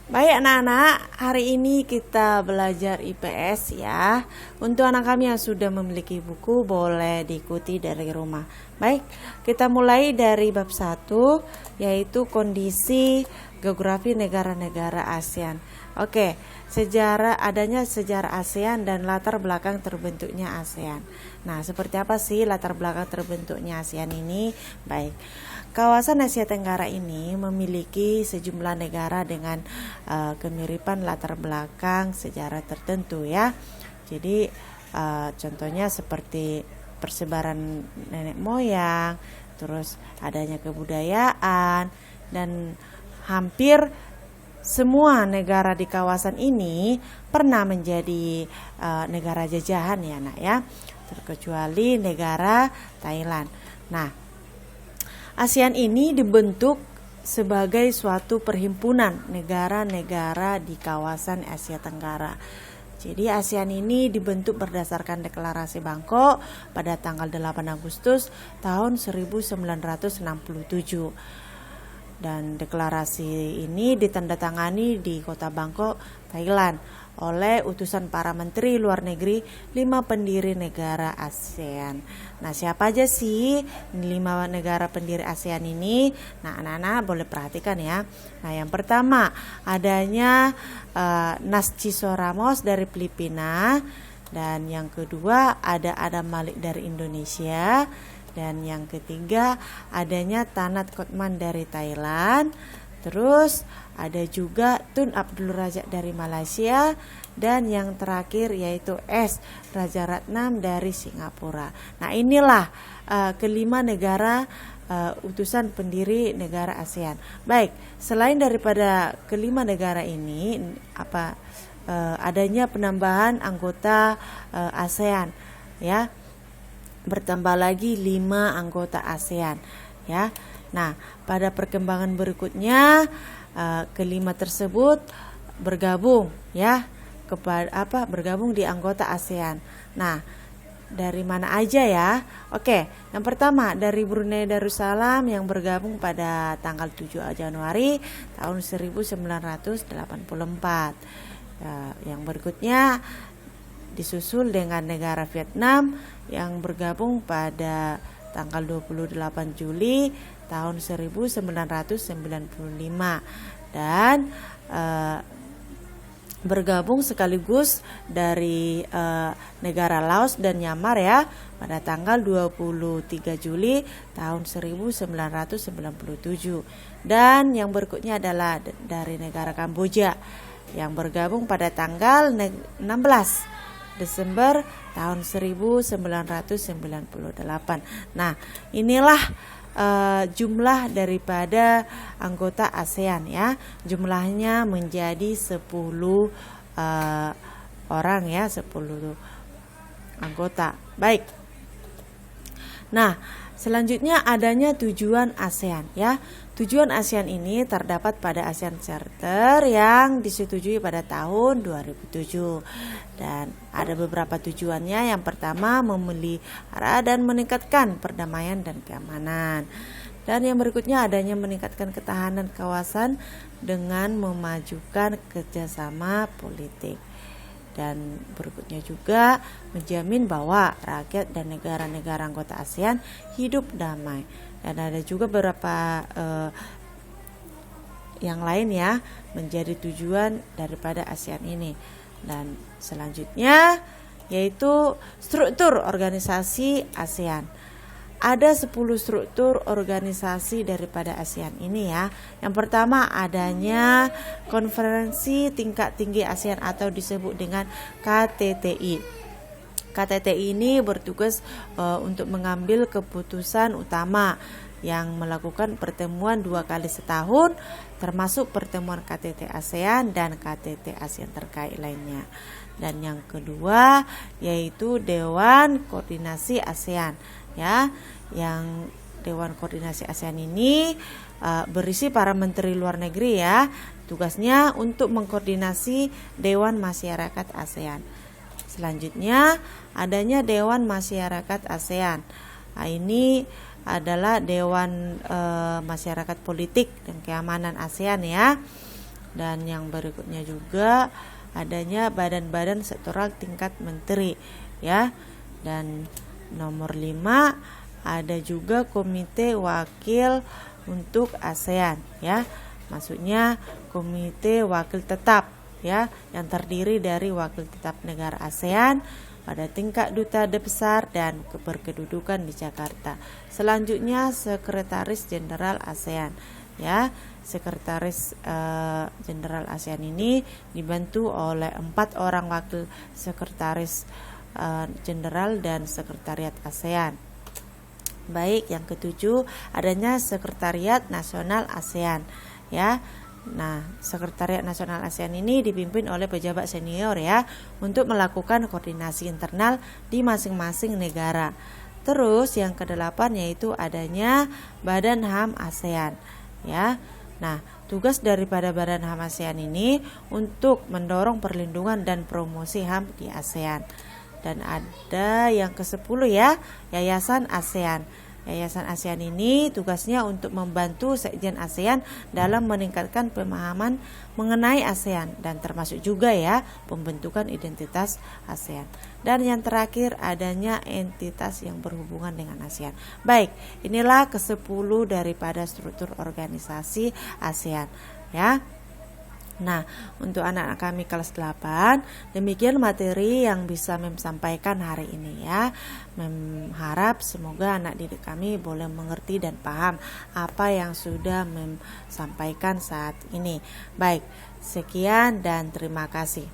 Baik anak-anak, hari ini kita belajar IPS ya. Untuk anak kami yang sudah memiliki buku boleh diikuti dari rumah. Baik, kita mulai dari bab 1 yaitu kondisi geografi negara-negara ASEAN. Oke, adanya sejarah ASEAN dan latar belakang terbentuknya ASEAN. Nah, seperti apa sih latar belakang terbentuknya ASEAN ini? Baik. Kawasan Asia Tenggara ini memiliki sejumlah negara dengan kemiripan latar belakang sejarah tertentu ya. Jadi contohnya seperti persebaran nenek moyang, terus adanya kebudayaan, dan hampir semua negara di kawasan ini pernah menjadi negara jajahan ya nak ya, terkecuali negara Thailand. Nah, ASEAN ini dibentuk sebagai suatu perhimpunan negara-negara di kawasan Asia Tenggara. Jadi ASEAN ini dibentuk berdasarkan Deklarasi Bangkok pada tanggal 8 Agustus tahun 1967. Dan deklarasi ini ditandatangani di kota Bangkok, Thailand oleh utusan para menteri luar negeri 5 pendiri negara ASEAN. Nah, siapa aja sih 5 negara pendiri ASEAN ini? Nah, anak-anak boleh perhatikan ya. Nah, yang pertama adanya Narciso Ramos dari Filipina, dan yang kedua ada Adam Malik dari Indonesia, dan yang ketiga adanya Tanat Kotman dari Thailand. Terus ada juga Tun Abdul Razak dari Malaysia, dan yang terakhir yaitu S. Rajaratnam dari Singapura. Nah, inilah kelima negara utusan pendiri negara ASEAN. Baik, selain daripada kelima negara ini adanya penambahan anggota ASEAN ya. Bertambah lagi 5 anggota ASEAN ya. Nah, pada perkembangan berikutnya kelima tersebut bergabung ya bergabung di anggota ASEAN. Nah, dari mana aja ya? Oke, yang pertama dari Brunei Darussalam yang bergabung pada tanggal 7 Januari tahun 1984. Yang berikutnya disusul dengan negara Vietnam yang bergabung pada tanggal 28 Juli tahun 1995 dan bergabung sekaligus dari negara Laos dan Myanmar ya pada tanggal 23 Juli tahun 1997. Dan yang berikutnya adalah dari negara Kamboja yang bergabung pada tanggal 16 Desember tahun 1998. Nah, inilah jumlah daripada anggota ASEAN ya. Jumlahnya menjadi 10 orang ya, 10 anggota. Baik. Nah, selanjutnya adanya tujuan ASEAN ya. Tujuan ASEAN ini terdapat pada ASEAN Charter yang disetujui pada tahun 2007. Dan ada beberapa tujuannya. Yang pertama, memelihara dan meningkatkan perdamaian dan keamanan. Dan yang berikutnya adanya meningkatkan ketahanan kawasan dengan memajukan kerjasama politik. Dan berikutnya juga menjamin bahwa rakyat dan negara-negara anggota ASEAN hidup damai. Dan ada juga beberapa yang lain ya menjadi tujuan daripada ASEAN ini. Dan selanjutnya yaitu struktur organisasi ASEAN. Ada 10 struktur organisasi daripada ASEAN ini ya. Yang pertama adanya Konferensi Tingkat Tinggi ASEAN atau disebut dengan KTTI. KTTI ini bertugas untuk mengambil keputusan utama yang melakukan pertemuan 2 kali setahun, termasuk pertemuan KTT ASEAN dan KTT ASEAN terkait lainnya. Dan yang kedua yaitu Dewan Koordinasi ASEAN ya, yang Dewan Koordinasi ASEAN ini berisi para menteri luar negeri ya. Tugasnya untuk mengkoordinasi Dewan Masyarakat ASEAN. Selanjutnya adanya Dewan Masyarakat ASEAN. Nah, ini adalah Dewan Masyarakat Politik dan Keamanan ASEAN ya. Dan yang berikutnya juga adanya badan-badan sektoral tingkat menteri ya. Dan nomor 5 ada juga komite wakil untuk ASEAN ya. Maksudnya komite wakil tetap ya, yang terdiri dari wakil tetap negara ASEAN pada tingkat duta besar dan berkedudukan di Jakarta. Selanjutnya Sekretaris Jenderal ASEAN ya. Sekretaris Jenderal ASEAN ini dibantu oleh 4 orang wakil sekretaris jenderal dan sekretariat ASEAN. Baik, yang ketujuh adanya Sekretariat Nasional ASEAN ya. Nah, Sekretariat Nasional ASEAN ini dipimpin oleh pejabat senior ya, untuk melakukan koordinasi internal di masing-masing negara. Terus yang kedelapan yaitu adanya Badan HAM ASEAN ya. Nah, tugas daripada Badan HAM ASEAN ini untuk mendorong perlindungan dan promosi HAM di ASEAN. Dan ada yang ke-10 ya, Yayasan ASEAN. Yayasan ASEAN ini tugasnya untuk membantu Sekjen ASEAN dalam meningkatkan pemahaman mengenai ASEAN dan termasuk juga ya pembentukan identitas ASEAN. Dan yang terakhir adanya entitas yang berhubungan dengan ASEAN. Baik, inilah ke-10 daripada struktur organisasi ASEAN ya. Nah, untuk anak-anak kami kelas 8, demikian materi yang bisa Mem sampaikan hari ini ya. Mem harap semoga anak didik kami boleh mengerti dan paham apa yang sudah Mem sampaikan saat ini. Baik, sekian dan terima kasih.